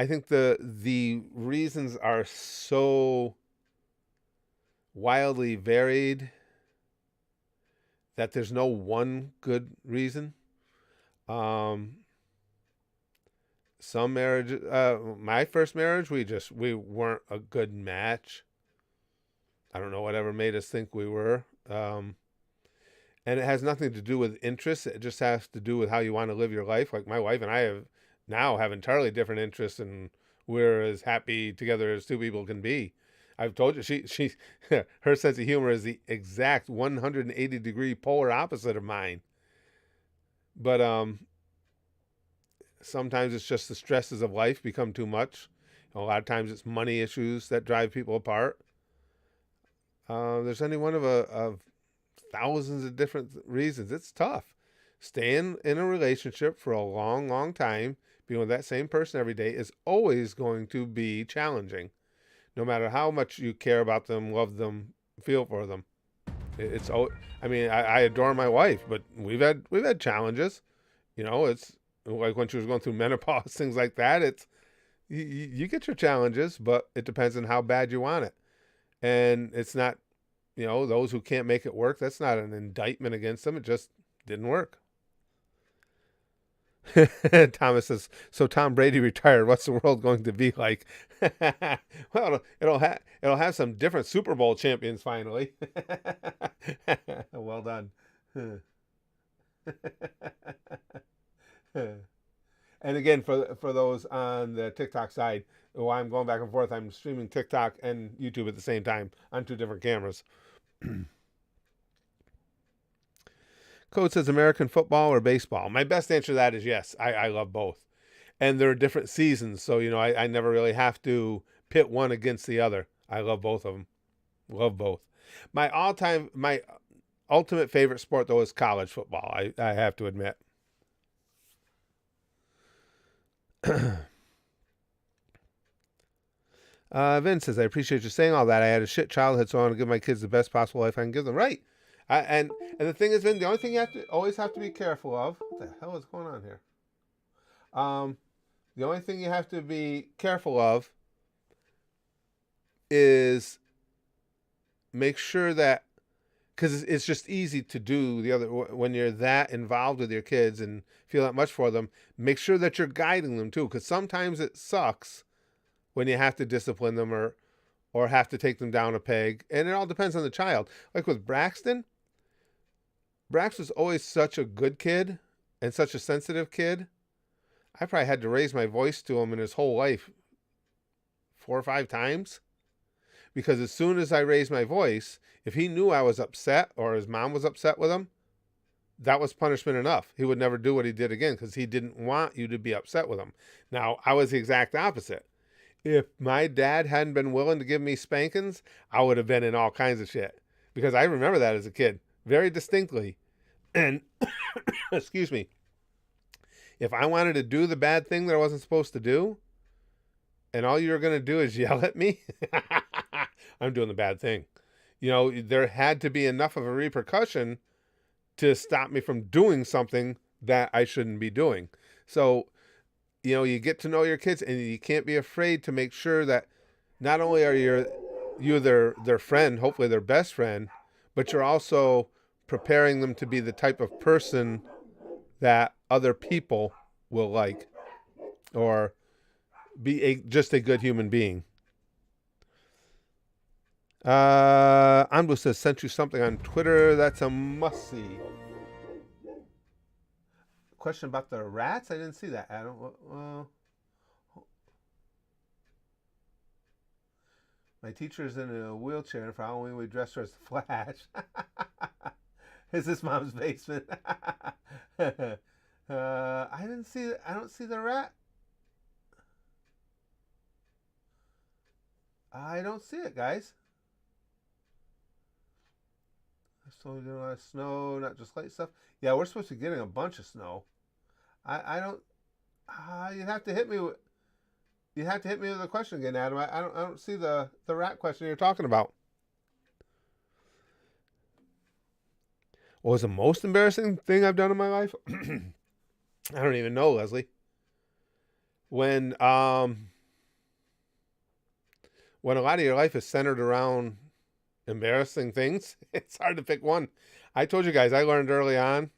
[SPEAKER 1] think the reasons are so wildly varied that there's no one good reason. Some marriage, my first marriage, we weren't a good match. I don't know whatever made us think we were. And it has nothing to do with interests. It just has to do with how you want to live your life. Like my wife and I have entirely different interests, and we're as happy together as two people can be. I've told you she her sense of humor is the exact 180-degree polar opposite of mine. But sometimes it's just the stresses of life become too much. A lot of times it's money issues that drive people apart. There's any one of thousands of different reasons. It's tough. Staying in a relationship for a long, long time, being with that same person every day is always going to be challenging. No matter how much you care about them, love them, feel for them. It's I mean, I adore my wife, but we've had challenges. It's like when she was going through menopause, things like that. It's you get your challenges, but it depends on how bad you want it. And it's not, those who can't make it work, that's not an indictment against them. It just didn't work. Thomas says, so Tom Brady retired. What's the world going to be like? Well, it'll have some different Super Bowl champions finally. Well done. And again, for those on the TikTok side, while I'm going back and forth, I'm streaming TikTok and YouTube at the same time on two different cameras. Code says American football or baseball. My best answer to that is yes. I love both. And there are different seasons, so I never really have to pit one against the other. I love both of them. Love both. My ultimate favorite sport though is college football. I have to admit. Vince says, I appreciate you saying all that. I had a shit childhood, so I want to give my kids the best possible life I can give them. Right. And the thing is, Vin, the only thing you always have to be careful of, what the hell is going on here? The only thing you have to be careful of is make sure that, because it's just easy to do the other, when you're that involved with your kids and feel that much for them, make sure that you're guiding them too, because sometimes it sucks when you have to discipline them or have to take them down a peg, and it all depends on the child. Like with Braxton was always such a good kid and such a sensitive kid. I probably had to raise my voice to him in his whole life 4 or 5 times, because as soon as I raised my voice, if he knew I was upset or his mom was upset with him, that was punishment enough. He would never do what he did again because he didn't want you to be upset with him. Now, I was the exact opposite. If my dad hadn't been willing to give me spankings, I would have been in all kinds of shit, because I remember that as a kid very distinctly. And excuse me, if I wanted to do the bad thing that I wasn't supposed to do, and all you were going to do is yell at me, I'm doing the bad thing. There had to be enough of a repercussion to stop me from doing something that I shouldn't be doing. So, you get to know your kids, and you can't be afraid to make sure that not only are you their friend, hopefully their best friend, but you're also preparing them to be the type of person that other people will like, or be just a good human being. Anbu says, sent you something on Twitter. That's a must-see. Question about the rats? I didn't see that, Adam. My teacher's in a wheelchair, and for Halloween we dressed her as the Flash. Is this mom's basement? I don't see the rat. I don't see it, guys. So we're getting a lot of snow, not just light stuff. Yeah, we're supposed to be getting a bunch of snow. I don't. You'd have to hit me with. You have to hit me with a question again, Adam. I don't see the rat question you're talking about. What was the most embarrassing thing I've done in my life? I don't even know, Leslie. When a lot of your life is centered around embarrassing things, it's hard to pick one. I told you guys, I learned early on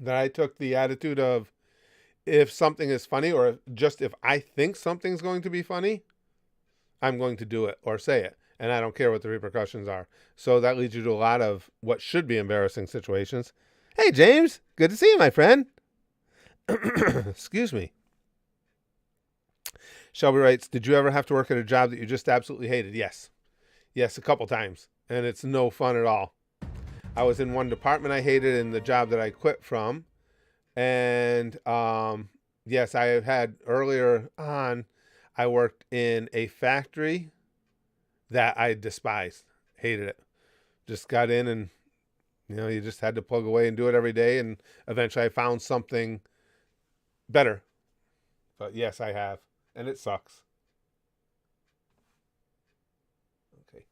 [SPEAKER 1] that I took the attitude of, if something is funny, or just if I think something's going to be funny, I'm going to do it or say it. And I don't care what the repercussions are. So that leads you to a lot of what should be embarrassing situations. Hey, James. Good to see you, my friend. Excuse me. Shelby writes, did you ever have to work at a job that you just absolutely hated? Yes. Yes, a couple times. And it's no fun at all. I was in one department I hated in the job that I quit from. And yes, I have had earlier on, I worked in a factory that I despised, hated it. Just got in and, you just had to plug away and do it every day. And eventually I found something better. But yes, I have. And it sucks. Okay.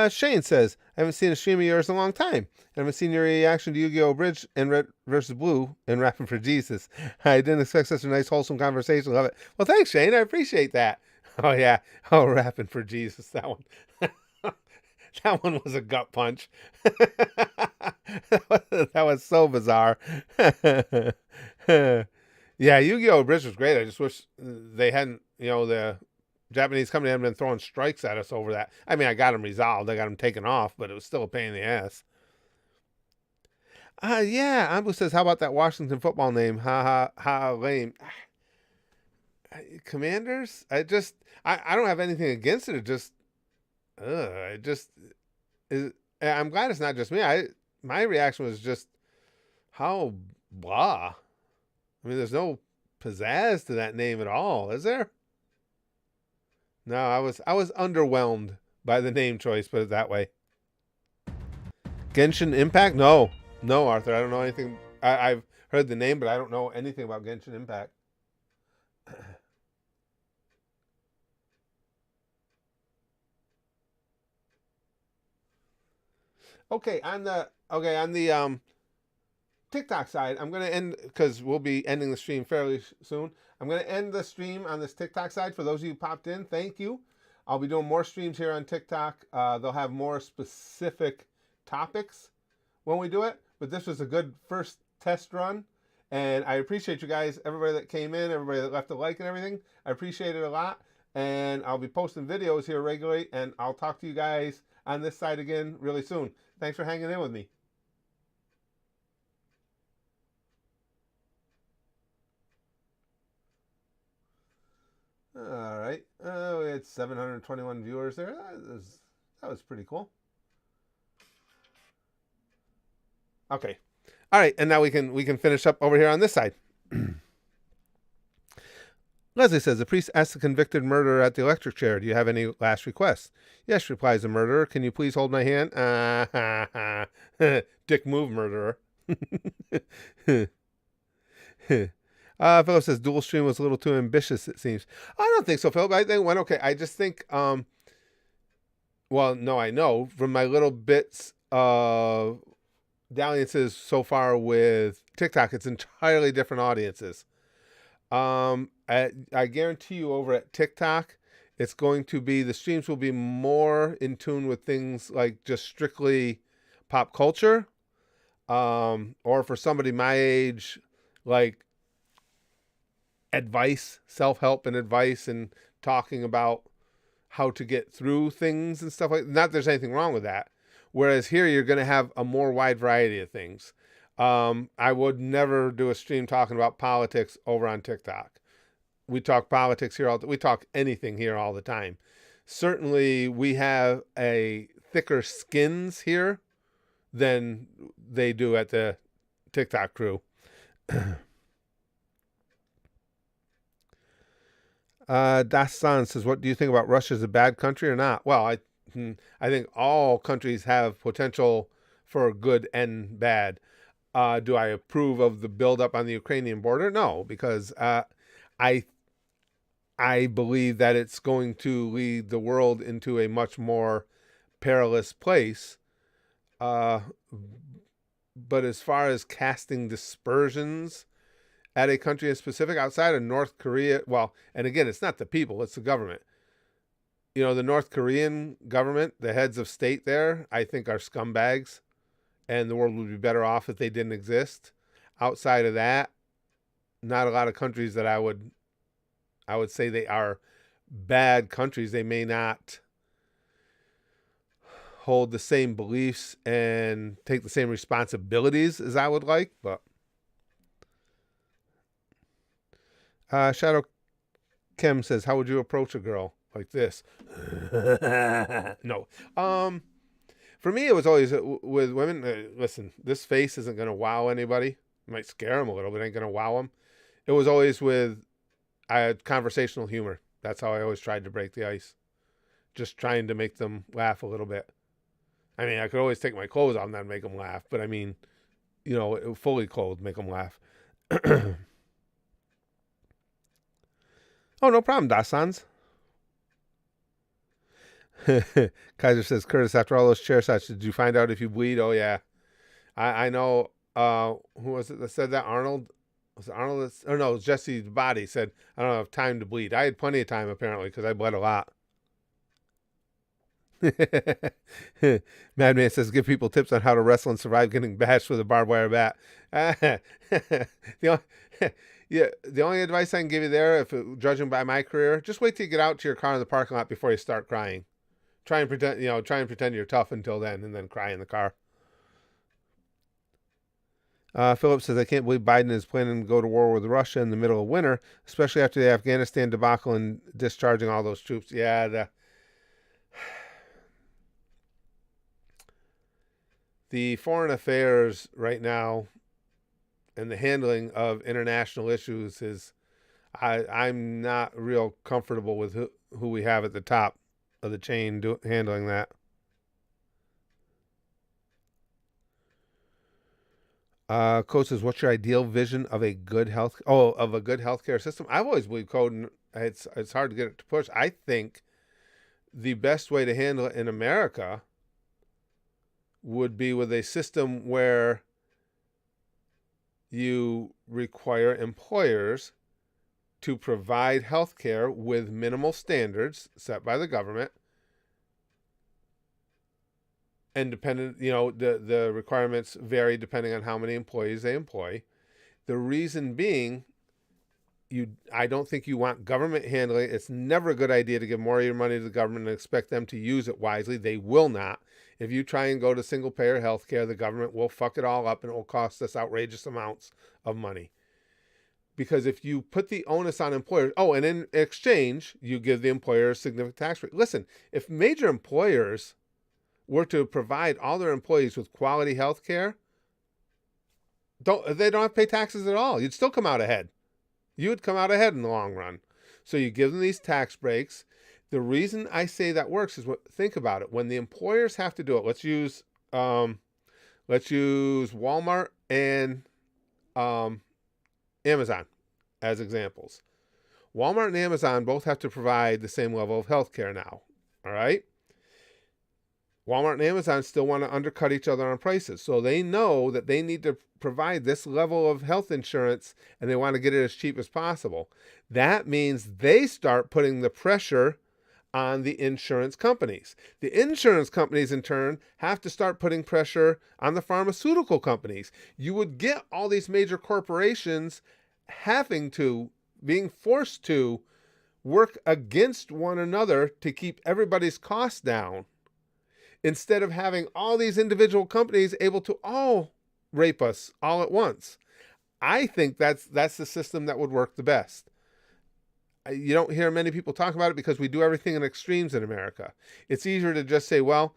[SPEAKER 1] Shane says, I haven't seen a stream of yours in a long time. I haven't seen your reaction to Yu-Gi-Oh! Bridge and Red versus Blue and Rapping for Jesus. I didn't expect such a nice, wholesome conversation. Love it. Well, thanks, Shane. I appreciate that. Oh, yeah. Oh, Rapping for Jesus. That one. That one was a gut punch. That was so bizarre. Yeah, Yu-Gi-Oh! Bridge was great. I just wish they hadn't, the Japanese company hadn't been throwing strikes at us over that. I mean, I got them resolved. I got them taken off, but it was still a pain in the ass. Yeah, Ambu says, how about that Washington football name? Ha ha ha, lame. Commanders? I don't have anything against it. It just, I'm glad it's not just me. My reaction was just how blah. I mean, there's no pizzazz to that name at all, is there? No, I was underwhelmed by the name choice, put it that way. Genshin Impact? No, Arthur. I don't know anything. I've heard the name, but I don't know anything about Genshin Impact. Okay, on the TikTok side, I'm going to end, because we'll be ending the stream fairly soon. I'm going to end the stream on this TikTok side. For those of you who popped in, thank you. I'll be doing more streams here on TikTok. They'll have more specific topics when we do it. But this was a good first test run. And I appreciate you guys, everybody that came in, everybody that left a like and everything. I appreciate it a lot. And I'll be posting videos here regularly. And I'll talk to you guys on this side again really soon. Thanks for hanging in with me. All right. We had 721 viewers there. That was pretty cool. Okay. All right, and now we can finish up over here on this side. Leslie says, the priest asks the convicted murderer at the electric chair, do you have any last requests? Yes, replies the murderer. Can you please hold my hand? Dick move, murderer. Philip says, dual stream was a little too ambitious, it seems. I don't think so, Philip. I think it went okay. I just think, well, no, I know from my little bits of dalliances so far with TikTok, it's entirely different audiences. I guarantee you over at TikTok, it's going to be, the streams will be more in tune with things like just strictly pop culture. Or for somebody my age, like advice, self-help and advice, and talking about how to get through things and stuff like that. Not that there's anything wrong with that. Whereas here, you're going to have a more wide variety of things. I would never do a stream talking about politics over on TikTok. We talk politics here we talk anything here all the time. Certainly, we have a thicker skins here than they do at the TikTok crew. Dassan says, what do you think about Russia as a bad country or not? Well, I think all countries have potential for good and bad. Do I approve of the buildup on the Ukrainian border? No, because I believe that it's going to lead the world into a much more perilous place. But as far as casting dispersions at a country in specific, outside of North Korea, well, and again, it's not the people, it's the government. The North Korean government, the heads of state there, I think are scumbags, and the world would be better off if they didn't exist. Outside of that, not a lot of countries that I would say they are bad countries. They may not hold the same beliefs and take the same responsibilities as I would like, but Shadow Kim says, how would you approach a girl like this? No. For me, it was always with women. Listen, this face isn't going to wow anybody. It might scare them a little, but ain't going to wow them. It was always with conversational humor. That's how I always tried to break the ice. Just trying to make them laugh a little bit. I mean, I could always take my clothes off and then make them laugh. But I mean, fully clothed, make them laugh. Oh, no problem, Dasans. Kaiser says, Curtis, after all those chair shots, did you find out if you bleed? Oh, yeah. I know, who was it that said that? Arnold? Was it Arnold? Oh, no, it was Jesse's body said, I don't have time to bleed. I had plenty of time, apparently, because I bled a lot. Madman says, give people tips on how to wrestle and survive getting bashed with a barbed wire bat. the, only, yeah, the only advice I can give you there, if judging by my career, just wait till you get out to your car in the parking lot before you start crying. Try and pretend you're tough until then, and then cry in the car. Philip says, I can't believe Biden is planning to go to war with Russia in the middle of winter, especially after the Afghanistan debacle and discharging all those troops. Yeah, the foreign affairs right now and the handling of international issues is, I'm not real comfortable with who we have at the top of the chain handling that. Code says, what's your ideal vision of a good healthcare system? I've always believed, Code, and it's hard to get it to push. I think the best way to handle it in America would be with a system where you require employers to provide health care with minimal standards set by the government, and the requirements vary depending on how many employees they employ. The reason being, I don't think you want government handling it. It's never a good idea to give more of your money to the government and expect them to use it wisely. They will not. If you try and go to single payer health care, the government will fuck it all up and it will cost us outrageous amounts of money. Because if you put the onus on employers, and in exchange, you give the employer a significant tax rate. Listen, if major employers were to provide all their employees with quality health care, they don't have to pay taxes at all. You'd still come out ahead. You would come out ahead in the long run. So you give them these tax breaks. The reason I say that works is, think about it. When the employers have to do it, let's use Walmart and Amazon as examples. Walmart and Amazon both have to provide the same level of health care now. All right? Walmart and Amazon still want to undercut each other on prices. So they know that they need to provide this level of health insurance and they want to get it as cheap as possible. That means they start putting the pressure on the insurance companies. The insurance companies, in turn, have to start putting pressure on the pharmaceutical companies. You would get all these major corporations being forced to work against one another to keep everybody's costs down, instead of having all these individual companies able to all rape us all at once. I think that's the system that would work the best. You don't hear many people talk about it because we do everything in extremes in America. It's easier to just say, well,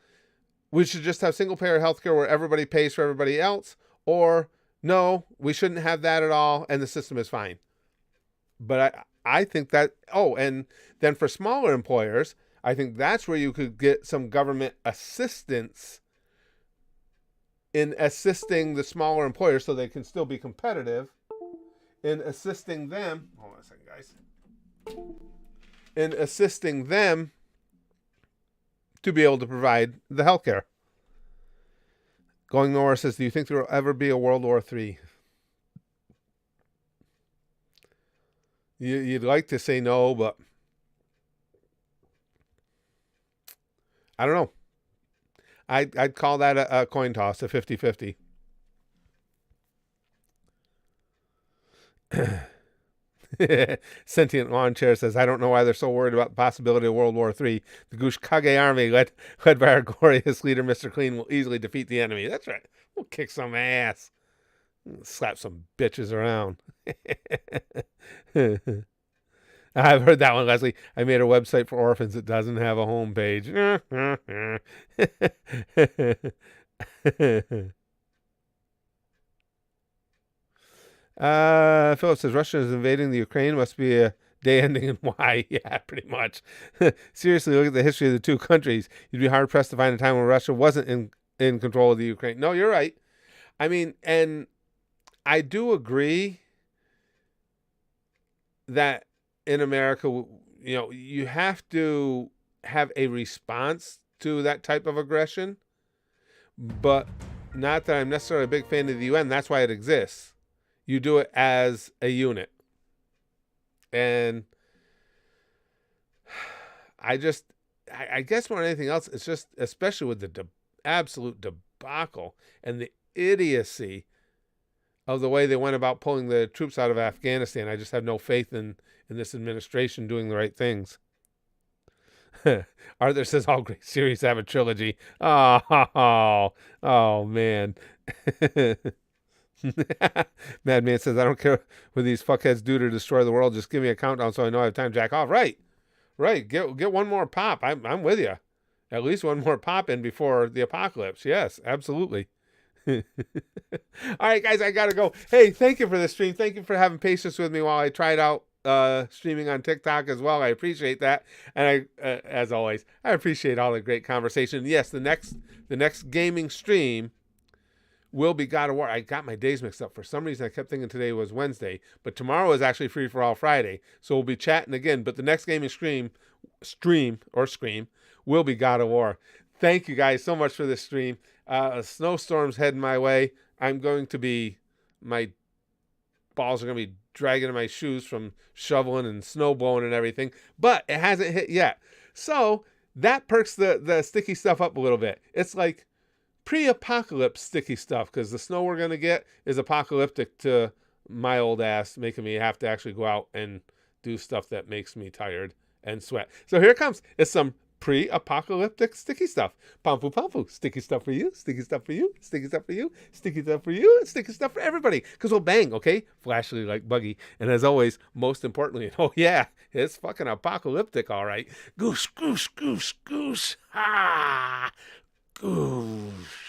[SPEAKER 1] we should just have single payer healthcare where everybody pays for everybody else, or no, we shouldn't have that at all and the system is fine. But I think that, and then for smaller employers, I think that's where you could get some government assistance in assisting the smaller employers so they can still be competitive, in assisting them. Hold on a second, guys. In assisting them to be able to provide the healthcare. Going Nowhere says, do you think there will ever be a World War III? You'd like to say no, but I don't know. I'd call that a coin toss, a 50-50. Sentient Lawn Chair says, I don't know why they're so worried about the possibility of World War III. The Gushkage army, led by our glorious leader, Mr. Clean, will easily defeat the enemy. That's right. We'll kick some ass. Slap some bitches around. I've heard that one, Leslie. I made a website for orphans. It doesn't have a home page. Philip says Russia is invading the Ukraine. Must be a day ending in Y. Yeah, pretty much. Seriously, look at the history of the two countries. You'd be hard pressed to find a time when Russia wasn't in control of the Ukraine. No, you're right. I mean, and I do agree that in America, you have to have a response to that type of aggression, but not that I'm necessarily a big fan of the UN. That's why it exists. You do it as a unit. And I guess more than anything else, it's just, especially with the absolute debacle and the idiocy of the way they went about pulling the troops out of Afghanistan. I just have no faith in this administration doing the right things. Arthur says all great series have a trilogy. Oh man. Madman says, I don't care what these fuckheads do to destroy the world. Just give me a countdown so I know I have time to jack off. Right. Get one more pop. I'm with you. At least one more pop in before the apocalypse. Yes, absolutely. All right, guys, I gotta go. Hey, thank you for this stream. Thank you for having patience with me while I tried out streaming on TikTok as well. I appreciate that, and as always, I appreciate all the great conversation. Yes, the next gaming stream will be God of War. I got my days mixed up for some reason. I kept thinking today was Wednesday, but tomorrow is actually Free for All Friday. So we'll be chatting again. But the next gaming stream will be God of War. Thank you guys so much for this stream. A snowstorm's heading my way. My balls are going to be dragging in my shoes from shoveling and snow blowing and everything, but it hasn't hit yet. So that perks the sticky stuff up a little bit. It's like pre-apocalypse sticky stuff, because the snow we're going to get is apocalyptic to my old ass, making me have to actually go out and do stuff that makes me tired and sweat. So here it comes. It's some pre-apocalyptic sticky stuff. Pampu pampu. Sticky stuff for you. Sticky stuff for you. Sticky stuff for you. Sticky stuff for you. And sticky stuff for everybody. Because we'll bang, okay? Flashily like Buggy. And as always, most importantly, oh yeah, it's fucking apocalyptic, all right. Goose, goose, goose, goose. Ha! Goose.